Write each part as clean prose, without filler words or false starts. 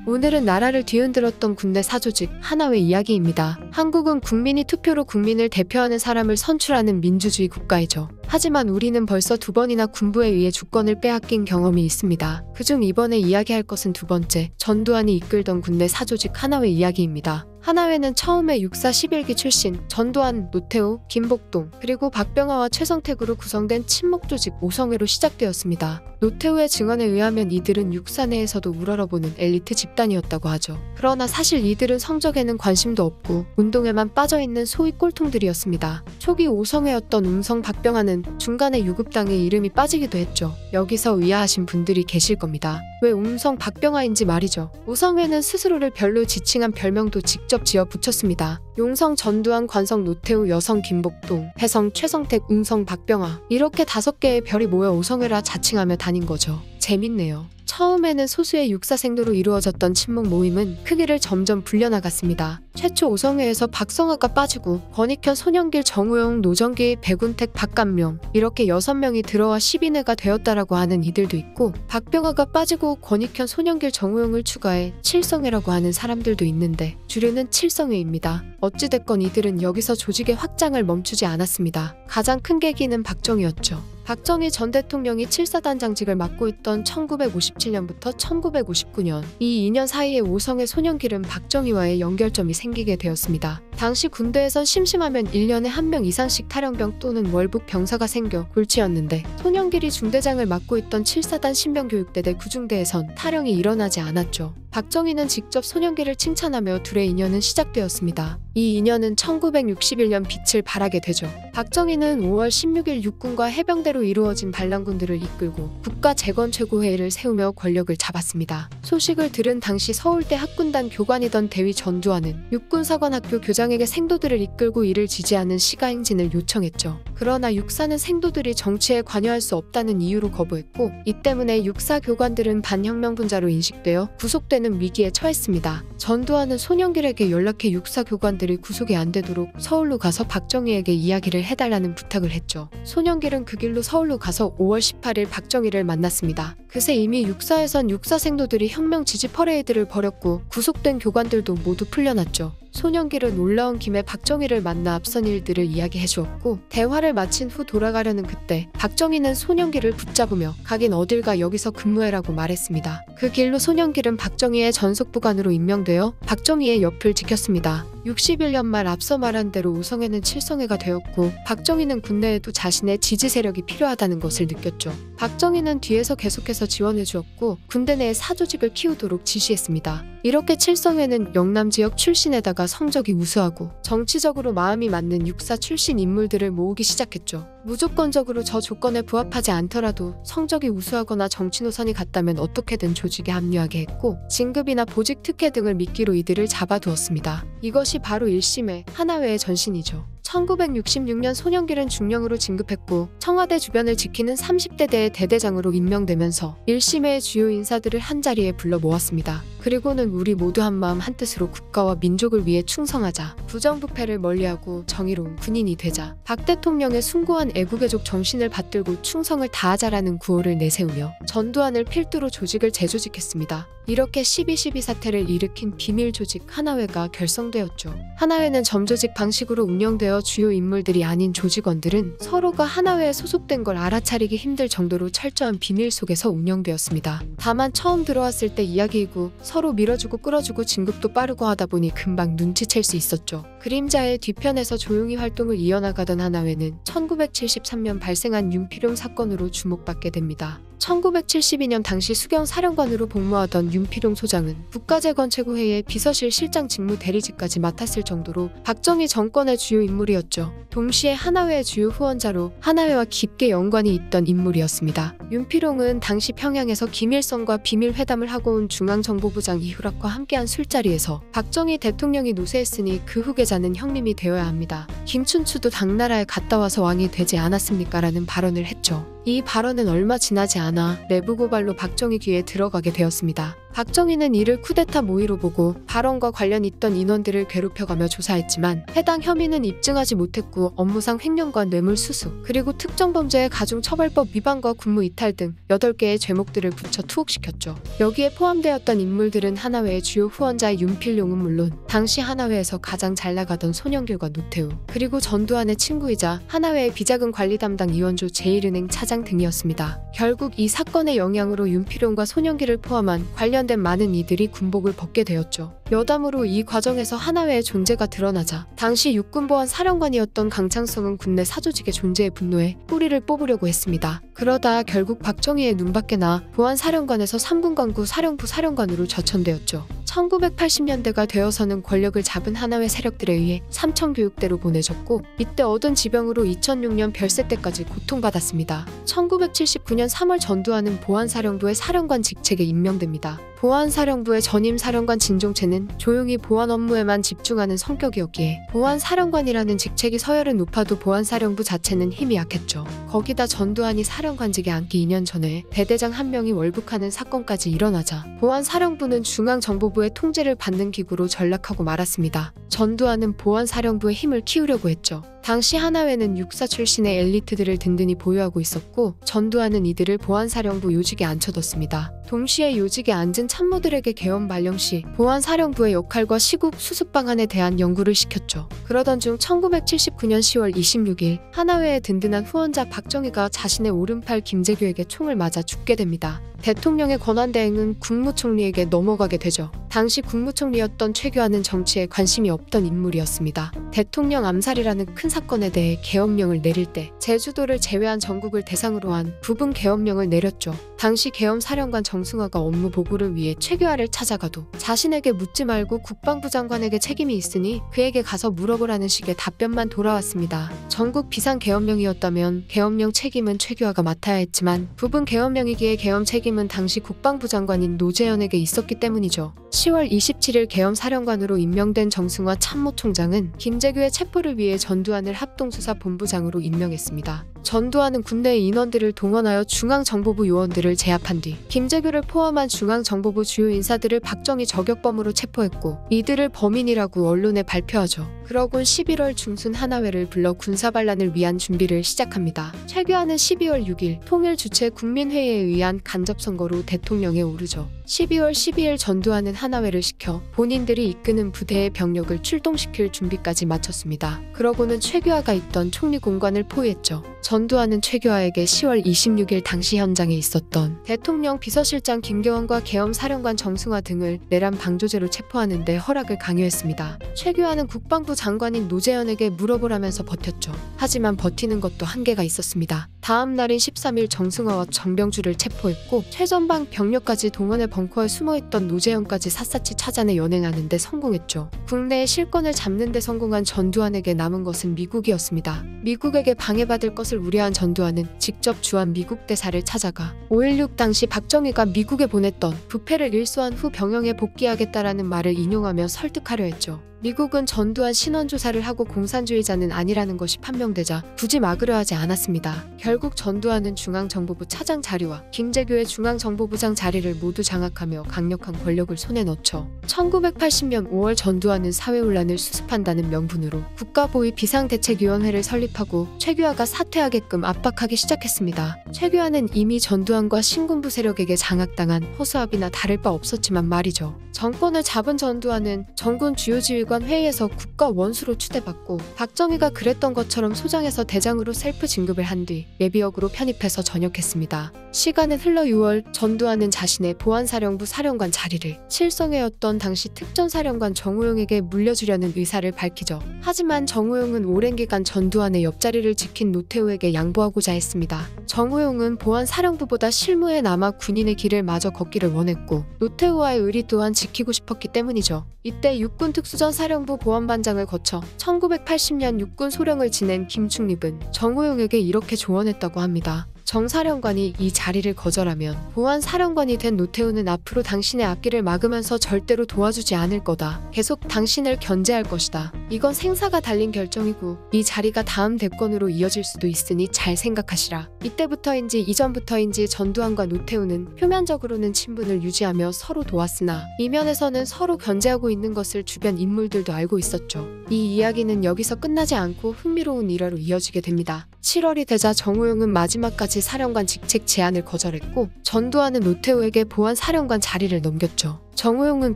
오늘은 나라를 뒤흔들었던 군대 사조직 하나회 이야기입니다. 한국은 국민이 투표로 국민을 대표하는 사람을 선출하는 민주주의 국가이죠. 하지만 우리는 벌써 2번이나 군부에 의해 주권을 빼앗긴 경험이 있습니다. 그중 이번에 이야기할 것은 두 번째, 전두환이 이끌던 군대 사조직 하나회 이야기입니다. 하나회는 처음에 육사 11기 출신 전두환, 노태우, 김복동, 그리고 박병하와 최성택으로 구성된 친목조직 오성회로 시작되었습니다. 노태우의 증언에 의하면 이들은 육사 내에서도 우러러보는 엘리트 집단이었다고 하죠. 그러나 사실 이들은 성적에는 관심도 없고 운동에만 빠져있는 소위 꼴통들이었습니다. 초기 오성회였던 웅성 박병하는 중간에 유급당에 이름이 빠지기도 했죠. 여기서 의아하신 분들이 계실 겁니다. 왜 웅성 박병하인지 말이죠. 오성회는 스스로를 별로 지칭한 별명도 직접 지어 붙였습니다. 용성 전두환, 관성 노태우, 여성 김복동, 해성 최성택, 웅성 박병하, 이렇게 5개의 별이 모여 오성회라 자칭하며 다닌 거죠. 재밌네요. 처음에는 소수의 육사생도로 이루어졌던 친목 모임은 크기를 점점 불려나갔습니다. 최초 오성회에서 박성하가 빠지고 권익현, 손영길, 정우영, 노정기, 백운택, 박감명 이렇게 6명이 들어와 10인회가 되었다라고 하는 이들도 있고, 박병하가 빠지고 권익현, 손영길, 정우영을 추가해 칠성회라고 하는 사람들도 있는데 주류는 칠성회입니다. 어찌됐건 이들은 여기서 조직의 확장을 멈추지 않았습니다. 가장 큰 계기는 박정희였죠. 박정희 전 대통령이 7사단장직을 맡고 있던 1957년부터 1959년 이 2년 사이에 오성회, 손영길은 박정희와의 연결점이 생기게 되었습니다. 당시 군대에선 심심하면 1년에 1명 이상씩 탈영병 또는 월북 병사가 생겨 골치였는데, 손영길이 중대장을 맡고 있던 7사단 신병교육대대 구중대에선 탈영이 일어나지 않았죠. 박정희는 직접 손영길을 칭찬하며 둘의 인연은 시작되었습니다. 이 인연은 1961년 빛을 발하게 되죠. 박정희는 5월 16일 육군과 해병대로 이루어진 반란군들을 이끌고 국가재건최고회의를 세우며 권력을 잡았습니다. 소식을 들은 당시 서울대 학군단 교관이던 대위 전두환은 육군사관학교 교장에게 생도들을 이끌고 이를 지지하는 시가행진을 요청했죠. 그러나 육사는 생도들이 정치에 관여할 수 없다는 이유로 거부했고, 이 때문에 육사 교관들은 반혁명분자로 인식되어 구속되는 위기에 처했습니다. 전두환은 손영길에게 연락해 육사 교관들이 구속이 안 되도록 서울로 가서 박정희에게 이야기를 해달라는 부탁을 했죠. 손영길은 그 길로 서울로 가서 5월 18일 박정희를 만났습니다. 그새 이미 육사에선 육사 생도들이 혁명 지지 퍼레이드를 벌였고 구속된 교관들도 모두 풀려났죠. 손영길은 올라온 김에 박정희를 만나 앞선 일들을 이야기해 주었고, 대화를 마친 후 돌아가려는 그때 박정희는 손영길을 붙잡으며 가긴 어딜 가, 여기서 근무해라고 말했습니다. 그 길로 손영길은 박정희의 전속부관으로 임명되어 박정희의 옆을 지켰습니다. 61년 말 앞서 말한 대로 오성회는 칠성회가 되었고, 박정희는 군내에도 자신의 지지 세력이 필요하다는 것을 느꼈죠. 박정희는 뒤에서 계속해서 지원해 주었고 군대 내에 사조직을 키우도록 지시했습니다. 이렇게 칠성회는 영남 지역 출신에다가 성적이 우수하고 정치적으로 마음이 맞는 육사 출신 인물들을 모으기 시작했죠. 무조건적으로 저 조건에 부합하지 않더라도 성적이 우수하거나 정치 노선이 같다면 어떻게든 조직에 합류하게 했고, 진급이나 보직 특혜 등을 미끼로 이들을 잡아두었습니다. 이것이 바로 1심의 하나회의 전신이죠. 1966년 손영길은 중령으로 진급했고 청와대 주변을 지키는 30대 대의 대대장으로 임명되면서 1심의 주요 인사들을 한자리에 불러 모았습니다. 그리고는 우리 모두 한마음 한뜻으로 국가와 민족을 위해 충성하자, 부정부패를 멀리하고 정의로운 군인이 되자, 박 대통령의 숭고한 애국애족 정신을 받들고 충성을 다하자라는 구호를 내세우며 전두환을 필두로 조직을 재조직했습니다. 이렇게 12.12 사태를 일으킨 비밀조직 하나회가 결성되었죠. 하나회는 점조직 방식으로 운영되어 주요 인물들이 아닌 조직원들은 서로가 하나회에 소속된 걸 알아차리기 힘들 정도로 철저한 비밀 속에서 운영되었습니다. 다만 처음 들어왔을 때 이야기이고 서로 밀어주고 끌어주고 진급도 빠르고 하다 보니 금방 눈치챌 수 있었죠. 그림자의 뒤편에서 조용히 활동을 이어나가던 하나회는 1973년 발생한 윤필용 사건으로 주목받게 됩니다. 1972년 당시 수경사령관으로 복무하던 윤필용 소장은 국가재건최고회의의 비서실 실장 직무 대리직까지 맡았을 정도로 박정희 정권의 주요 인물이었죠. 동시에 하나회의 주요 후원자로 하나회와 깊게 연관이 있던 인물이었습니다. 윤필용은 당시 평양에서 김일성과 비밀회담을 하고 온 중앙정보부장 이후락과 함께한 술자리에서 박정희 대통령이 노쇠했으니 그 후계자는 형님이 되어야 합니다. 김춘추도 당나라에 갔다 와서 왕이 되지 않았습니까? 라는 발언을 했죠. 이 발언은 얼마 지나지 않아 내부 고발로 박정희 귀에 들어가게 되었습니다. 박정희는 이를 쿠데타 모의로 보고 발언과 관련 있던 인원들을 괴롭혀가며 조사했지만 해당 혐의는 입증하지 못했고 업무상 횡령과 뇌물수수 그리고 특정범죄의 가중처벌법 위반과 군무이탈 등 8개의 죄목들을 붙여 투옥시켰죠. 여기에 포함되었던 인물들은 하나회의 주요 후원자의 윤필용은 물론 당시 하나회에서 가장 잘 나가던 손영길과 노태우 그리고 전두환의 친구이자 하나회의 비자금 관리 담당 이원주 제1은행 차장 등이었습니다. 결국 이 사건의 영향으로 윤필용과 손영길을 포함한 관련된 많은 이들이 군복을 벗게 되었죠. 여담으로 이 과정에서 하나회의 존재가 드러나자 당시 육군보안사령관이었던 강창성은 군내 사조직의 존재에 분노해 뿌리를 뽑으려고 했습니다. 그러다 결국 박정희의 눈밖에 나 보안사령관에서 3군관구 사령부 사령관으로 저천되었죠. 1980년대가 되어서는 권력을 잡은 하나회 세력들에 의해 삼천교육대로 보내졌고 이때 얻은 지병으로 2006년 별세 때까지 고통받았습니다. 1979년 3월 전두환은 보안사령부의 사령관 직책에 임명됩니다. 보안사령부의 전임 사령관 진종채는 조용히 보안 업무에만 집중하는 성격이었기에 보안사령관이라는 직책이 서열은 높아도 보안사령부 자체는 힘이 약했죠. 거기다 전두환이 사령관직에 앉기 2년 전에 대대장 한 명이 월북하는 사건까지 일어나자 보안사령부는 중앙정보부의 통제를 받는 기구로 전락하고 말았습니다. 전두환은 보안사령부의 힘을 키우려고 했죠. 당시 하나회는 육사 출신의 엘리트들을 든든히 보유하고 있었고 전두환은 이들을 보안사령부 요직에 앉혀뒀습니다. 동시에 요직에 앉은 참모들에게 계엄 발령 시 보안사령부의 역할과 시국 수습 방안에 대한 연구를 시켰죠. 그러던 중 1979년 10월 26일 하나회의 든든한 후원자 박정희가 자신의 오른팔 김재규에게 총을 맞아 죽게 됩니다. 대통령의 권한대행은 국무총리에게 넘어가게 되죠. 당시 국무총리였던 최규하는 정치에 관심이 없던 인물이었습니다. 대통령 암살이라는 큰 사건에 대해 계엄령을 내릴 때 제주도를 제외한 전국을 대상으로 한 부분 계엄령을 내렸죠. 당시 계엄사령관 정승화가 업무 보고를 위해 최규하를 찾아가도 자신에게 묻지 말고 국방부 장관에게 책임이 있으니 그에게 가서 물어보라는 식의 답변만 돌아왔습니다. 전국 비상계엄령이었다면 계엄령 책임은 최규하가 맡아야 했지만 부분 계엄령이기에 계엄 책임은 당시 국방부 장관인 노재현에게 있었기 때문이죠. 10월 27일 계엄사령관으로 임명된 정승화 참모총장은 김재규의 체포를 위해 전두환을 합동수사본부장으로 임명했습니다. 전두환은 군대의 인원들을 동원하여 중앙정보부 요원들을 제압한 뒤 김재규를 포함한 중앙정보부 주요 인사들을 박정희 저격범으로 체포했고 이들을 범인이라고 언론에 발표하죠. 그러곤 11월 중순 하나회를 불러 군사반란을 위한 준비를 시작합니다. 최규하는 12월 6일 통일 주최 국민회의에 의한 간접선거로 대통령에 오르죠. 12월 12일 전두환은 하나회를 시켜 본인들이 이끄는 부대의 병력을 출동시킬 준비까지 마쳤습니다. 그러고는 최규하가 있던 총리 공관을 포위했죠. 전두환은 최규하에게 10월 26일 당시 현장에 있었던 대통령 비서실장 김경원과 계엄사령관 정승화 등을 내란 방조죄로 체포하는 데 허락을 강요했습니다. 최규하는 국방부 장관인 노재현에게 물어보라면서 버텼죠. 하지만 버티는 것도 한계가 있었습니다. 다음 날인 13일 정승화와 정병주를 체포했고 최전방 병력까지 동원해 벙커에 숨어있던 노재현까지 샅샅이 찾아내 연행하는 데 성공했죠. 국내의 실권을 잡는 데 성공한 전두환에게 남은 것은 미국이었습니다. 미국에게 방해받을 것을 우려한 전두환은 직접 주한 미국 대사를 찾아가 5.16 당시 박정희가 미국에 보냈던 부패를 일소한 후 병영에 복귀하겠다라는 말을 인용하며 설득하려 했죠. 미국은 전두환 신원조사를 하고 공산주의자는 아니라는 것이 판명되자 굳이 막으려 하지 않았습니다. 결국 전두환은 중앙정보부 차장 자리와 김재규의 중앙정보부장 자리를 모두 장악하며 강력한 권력을 손에 넣죠. 1980년 5월 전두환은 사회혼란을 수습한다는 명분으로 국가보위 비상대책위원회를 설립하고 최규하가 사퇴하게끔 압박하기 시작했습니다. 최규하는 이미 전두환과 신군부 세력에게 장악당한 허수아비나 다를 바 없었지만 말이죠. 정권을 잡은 전두환은 정군 주요 지휘관 회의에서 국가 원수로 추대받고 박정희가 그랬던 것처럼 소장에서 대장으로 셀프 진급을 한 뒤 예비역으로 편입해서 전역했습니다. 시간은 흘러 6월 전두환은 자신의 보안사령부 사령관 자리를 칠성회였던 당시 특전사령관 정호용에게 물려주려는 의사를 밝히죠. 하지만 정호용은 오랜 기간 전두환의 옆자리를 지킨 노태우에게 양보하고자 했습니다. 정호용은 보안사령부보다 실무에 남아 군인의 길을 마저 걷기를 원했고 노태우와의 의리 또한 지키고 싶었기 때문이죠. 이때 육군특수전사령부 보안반장을 거쳐 1980년 육군 소령을 지낸 김충립은 정호용에게 이렇게 조언했다고 합니다. 정사령관이 이 자리를 거절하면 보안사령관이 된 노태우는 앞으로 당신의 앞길을 막으면서 절대로 도와주지 않을 거다. 계속 당신을 견제할 것이다. 이건 생사가 달린 결정이고 이 자리가 다음 대권으로 이어질 수도 있으니 잘 생각하시라. 이때부터인지 이전부터인지 전두환과 노태우는 표면적으로는 친분을 유지하며 서로 도왔으나 이면에서는 서로 견제하고 있는 것을 주변 인물들도 알고 있었죠. 이 이야기는 여기서 끝나지 않고 흥미로운 일화로 이어지게 됩니다. 7월이 되자 정호용은 마지막까지 사령관 직책 제안을 거절했고 전두환은 노태우에게 보안사령관 자리를 넘겼죠. 정호용은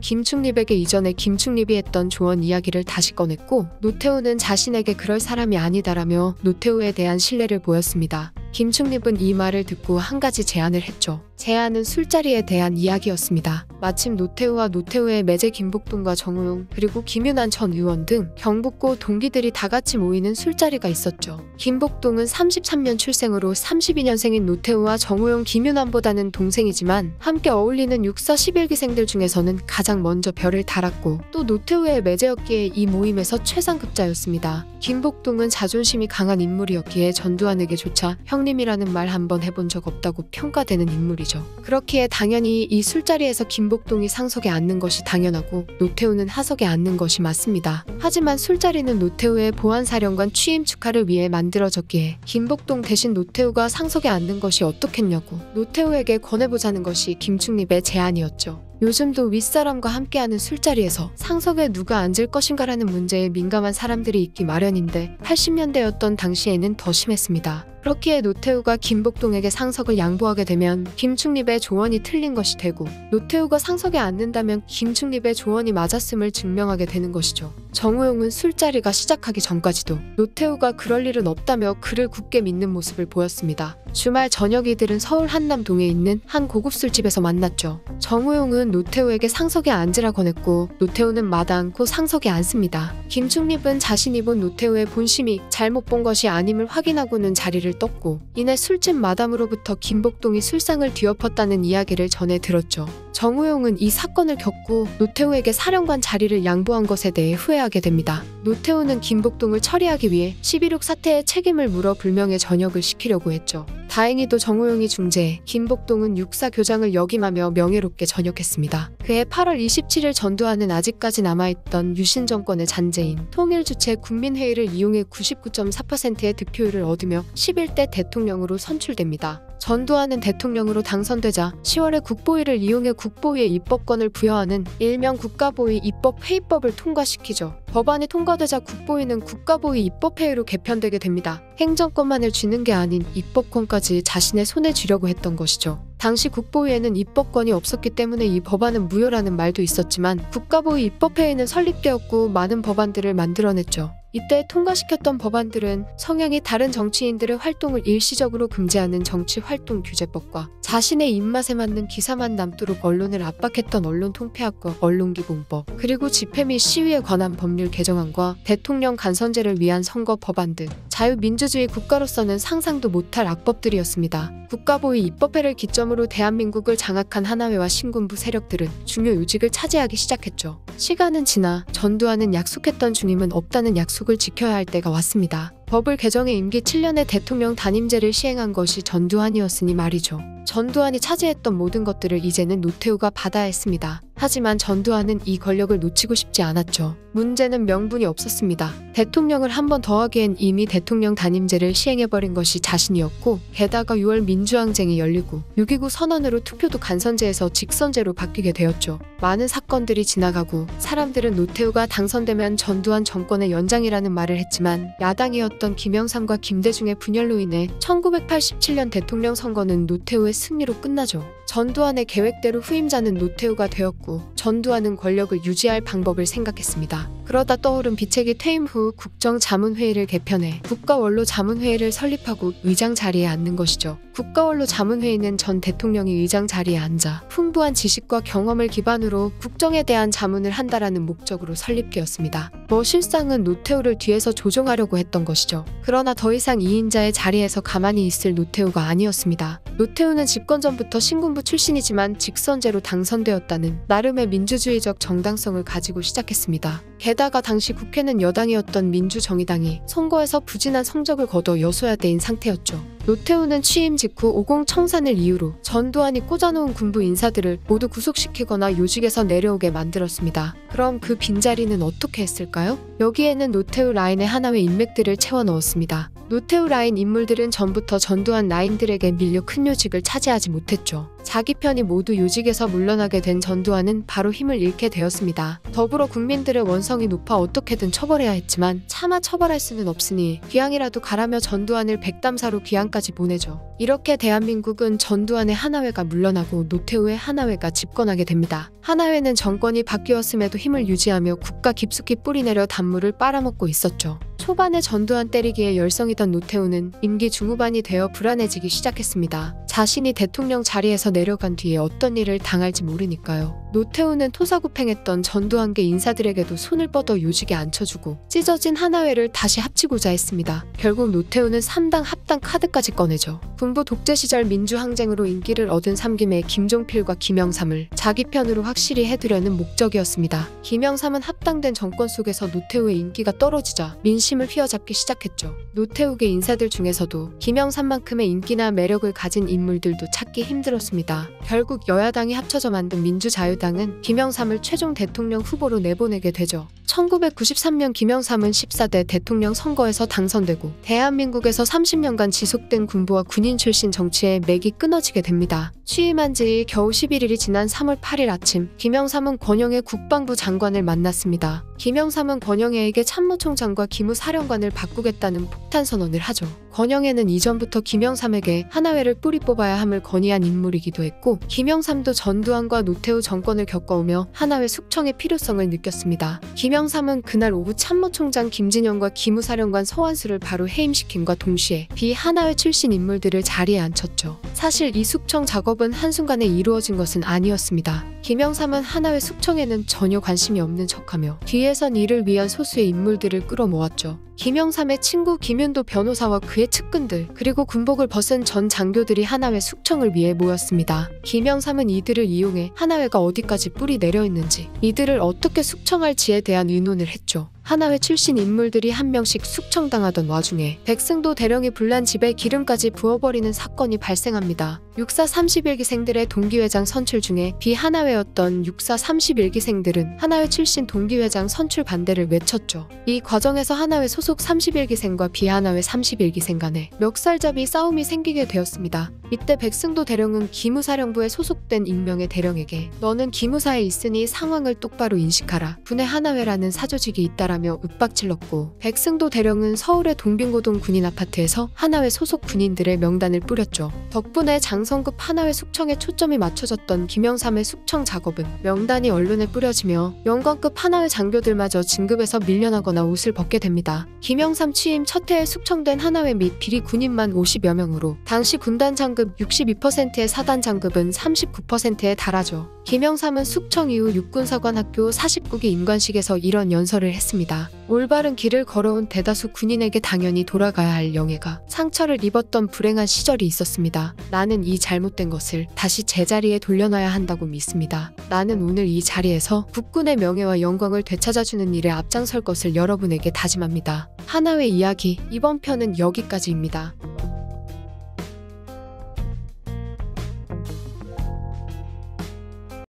김충립에게 이전에 김충립이 했던 조언 이야기를 다시 꺼냈고 노태우는 자신에게 그럴 사람이 아니다라며 노태우에 대한 신뢰를 보였습니다. 김충립은 이 말을 듣고 한 가지 제안을 했죠. 제안은 술자리에 대한 이야기였습니다. 마침 노태우와 노태우의 매제 김복동과 정호용 그리고 김윤환 전 의원 등 경북고 동기들이 다 같이 모이는 술자리가 있었죠. 김복동은 33년 출생으로 32년생인 노태우와 정호용 김윤환보다는 동생이지만 함께 어울리는 육사 11기생들 중에서는 가장 먼저 별을 달았고 또 노태우의 매제였기에 이 모임에서 최상급자였습니다. 김복동은 자존심이 강한 인물이었기에 전두환에게조차 형님이라는 말 한번 해본 적 없다고 평가되는 인물이죠. 그렇기에 당연히 이 술자리에서 김복동이 상석에 앉는 것이 당연하고 노태우는 하석에 앉는 것이 맞습니다. 하지만 술자리는 노태우의 보안사령관 취임 축하를 위해 만들어졌기에 김복동 대신 노태우가 상석에 앉는 것이 어떻겠냐고 노태우에게 권해보자는 것이 김충립의 제안이었죠. 요즘도 윗사람과 함께하는 술자리에서 상석에 누가 앉을 것인가라는 문제에 민감한 사람들이 있기 마련인데 80년대였던 당시에는 더 심했습니다. 그렇기에 노태우가 김복동에게 상석을 양보하게 되면 김충립의 조언이 틀린 것이 되고 노태우가 상석에 앉는다면 김충립의 조언이 맞았음을 증명하게 되는 것이죠. 정호용은 술자리가 시작하기 전까지도 노태우가 그럴 일은 없다며 그를 굳게 믿는 모습을 보였습니다. 주말 저녁 이들은 서울 한남동에 있는 한 고급 술집에서 만났죠. 정호용은 노태우에게 상석에 앉으라 권했고 노태우는 마다 않고 상석에 앉습니다. 김충립은 자신이 본 노태우의 본심이 잘못 본 것이 아님을 확인하고는 자리를 떴고 이내 술집 마담으로부터 김복동이 술상을 뒤엎었다는 이야기를 전해 들었죠. 정호용은 이 사건을 겪고 노태우에게 사령관 자리를 양보한 것에 대해 후회하게 됩니다. 노태우는 김복동을 처리하기 위해 11.6 사태의 책임을 물어 불명예 전역을 시키려고 했죠. 다행히도 정호용이 중재해 김복동은 육사 교장을 역임하며 명예롭게 전역했습니다. 그해 8월 27일 전두환은 아직까지 남아있던 유신 정권의 잔재인 통일주체 국민회의를 이용해 99.4%의 득표율을 얻으며 11대 대통령으로 선출됩니다. 전두환은 대통령으로 당선되자 10월에 국보위를 이용해 국보위에 입법권을 부여하는 일명 국가보위 입법회의법을 통과시키죠. 법안이 통과되자 국보위는 국가보위 입법회의로 개편되게 됩니다. 행정권만을 쥐는 게 아닌 입법권까지 자신의 손에 쥐려고 했던 것이죠. 당시 국보위에는 입법권이 없었기 때문에 이 법안은 무효라는 말도 있었지만 국가보위 입법회의는 설립되었고 많은 법안들을 만들어냈죠. 이때 통과시켰던 법안들은 성향이 다른 정치인들의 활동을 일시적으로 금지하는 정치활동규제법과 자신의 입맛에 맞는 기사만 남도록 언론을 압박했던 언론통폐합과 언론기본법, 그리고 집회 및 시위에 관한 법률 개정안과 대통령 간선제를 위한 선거 법안 등 자유민주주의 국가로서는 상상도 못할 악법들이었습니다. 국가보위 입법회를 기점으로 대한민국을 장악한 하나회와 신군부 세력들은 중요 요직을 차지하기 시작했죠. 시간은 지나 전두환은 약속했던 중임은 없다는 약속을 지켜야 할 때가 왔습니다. 법을 개정해 임기 7년의 대통령 단임제를 시행한 것이 전두환이었으니 말이죠. 전두환이 차지했던 모든 것들을 이제는 노태우가 받아야 했습니다. 하지만 전두환은 이 권력을 놓치고 싶지 않았죠. 문제는 명분이 없었습니다. 대통령을 한 번 더 하기엔 이미 대통령 단임제를 시행해버린 것이 자신이었고 게다가 6월 민주항쟁이 열리고 6.29 선언으로 투표도 간선제에서 직선제로 바뀌게 되었죠. 많은 사건들이 지나가고 사람들은 노태우가 당선되면 전두환 정권의 연장이라는 말을 했지만 야당이었던 김영삼과 김대중의 분열로 인해 1987년 대통령 선거는 노태우의 승리로 끝나죠. 전두환의 계획대로 후임자는 노태우가 되었고 전두환은 권력을 유지할 방법을 생각했습니다. 그러다 떠오른 비책이 퇴임 후 국정자문회의를 개편해 국가원로자문회의를 설립하고 의장 자리에 앉는 것이죠. 국가원로자문회의는 전 대통령이 의장 자리에 앉아 풍부한 지식과 경험을 기반으로 국정에 대한 자문을 한다라는 목적으로 설립되었습니다. 실상은 노태우를 뒤에서 조종하려고 했던 것이죠. 그러나 더 이상 2인자의 자리에서 가만히 있을 노태우가 아니었습니다. 노태우는 집권 전부터 신군부 출신이지만 직선제로 당선되었다는 나름의 민주주의적 정당성을 가지고 시작했습니다. 게다가 당시 국회는 여당이었던 민주정의당이 선거에서 부진한 성적을 거둬 여소야대인 상태였죠. 노태우는 취임 직후 50 청산을 이유로 전두환이 꽂아놓은 군부 인사들을 모두 구속시키거나 요직에서 내려오게 만들었습니다. 그럼 그 빈자리는 어떻게 했을까요? 여기에는 노태우 라인의 하나의 인맥들을 채워 넣었습니다. 노태우 라인 인물들은 전부터 전두환 라인들에게 밀려 큰 요직을 차지하지 못했죠. 자기 편이 모두 요직에서 물러나게 된 전두환은 바로 힘을 잃게 되었습니다. 더불어 국민들의 원성이 높아 어떻게든 처벌해야 했지만 차마 처벌할 수는 없으니 귀양이라도 가라며 전두환을 백담사로 귀양까지 보내죠. 이렇게 대한민국은 전두환의 하나회가 물러나고 노태우의 하나회가 집권하게 됩니다. 하나회는 정권이 바뀌었음에도 힘을 유지하며 국가 깊숙이 뿌리내려 단물을 빨아먹고 있었죠. 초반에 전두환 때리기에 열성이던 노태우는 임기 중후반이 되어 불안해지기 시작했습니다. 자신이 대통령 자리에서 내려간 뒤에 어떤 일을 당할지 모르니까요. 노태우는 토사구팽했던 전두환계 인사들에게도 손을 뻗어 요직에 앉혀주고 찢어진 하나회를 다시 합치고자 했습니다. 결국 노태우는 3당 합당 카드까지 꺼내죠. 군부 독재 시절 민주항쟁으로 인기를 얻은 삼김의 김종필과 김영삼을 자기 편으로 확실히 해두려는 목적이었습니다. 김영삼은 합당된 정권 속에서 노태우의 인기가 떨어지자 민심을 휘어잡기 시작했죠. 노태우계 인사들 중에서도 김영삼만큼의 인기나 매력을 가진 인물들도 찾기 힘들었습니다. 결국 여야당이 합쳐져 만든 민주자유당은 김영삼을 최종 대통령 후보로 내보내게 되죠. 1993년 김영삼은 14대 대통령 선거에서 당선되고 대한민국에서 30년간 지속된 군부와 군인 출신 정치에 맥이 끊어지게 됩니다. 취임한 지 겨우 11일이 지난 3월 8일 아침 김영삼은 권영애 국방부 장관을 만났습니다. 김영삼은 권영애에게 참모총장과 기무사령관을 바꾸겠다는 폭탄 선언을 하죠. 권영애는 이전부터 김영삼에게 하나회를 뿌리 뽑아야 함을 건의한 인물이기도 했고 김영삼도 전두환과 노태우 정권을 겪어오며 하나회 숙청의 필요성을 느꼈습니다. 김영삼은 그날 오후 참모총장 김진영과 기무사령관 서완수를 바로 해임시킴과 동시에 비하나회 출신 인물들을 자리에 앉혔죠. 사실 이 숙청 작업은 한순간에 이루어진 것은 아니었습니다. 김영삼은 하나회 숙청에는 전혀 관심이 없는 척하며 뒤에선 이를 위한 소수의 인물들을 끌어모았죠. 김영삼의 친구 김윤도 변호사와 그의 측근들 그리고 군복을 벗은 전 장교들이 하나회 숙청을 위해 모였습니다. 김영삼은 이들을 이용해 하나회가 어디까지 뿌리 내려 있는지 이들을 어떻게 숙청할지에 대한 의논을 했죠. 하나회 출신 인물들이 한 명씩 숙청당하던 와중에 백승도 대령이 불난 집에 기름까지 부어버리는 사건이 발생합니다. 육사 31기생들의 동기회장 선출 중에 비하나회였던 육사 31기생들은 하나회 출신 동기회장 선출 반대를 외쳤죠. 이 과정에서 하나회 소속 31기생과 비하나회 31기생 간에 멱살잡이 싸움이 생기게 되었습니다. 이때 백승도 대령은 기무사령부에 소속된 익명의 대령에게 너는 기무사에 있으니 상황을 똑바로 인식하라. 군에 하나회라는 사조직이 있다라며 윽박질렀고 백승도 대령은 서울의 동빙고동 군인 아파트에서 하나회 소속 군인들의 명단을 뿌렸죠. 덕분에 장성급 하나회 숙청에 초점이 맞춰졌던 김영삼의 숙청 작업은 명단이 언론에 뿌려지며 영광급 하나회 장교들마저 진급에서 밀려나거나 옷을 벗게 됩니다. 김영삼 취임 첫 해에 숙청된 하나회 및 비리 군인만 50여 명으로 당시 군단 장급 62%의 사단 장급은 39%에 달하죠. 김영삼은 숙청 이후 육군사관학교 49기 임관식에서 이런 연설을 했습니다. 올바른 길을 걸어온 대다수 군인에게 당연히 돌아가야 할 영예가 상처를 입었던 불행한 시절이 있었습니다. 나는 이 잘못된 것을 다시 제자리에 돌려놔야 한다고 믿습니다. 나는 오늘 이 자리에서 국군의 명예와 영광을 되찾아주는 일에 앞장설 것을 여러분에게 다짐합니다. 하나회 이야기 이번 편은 여기까지입니다.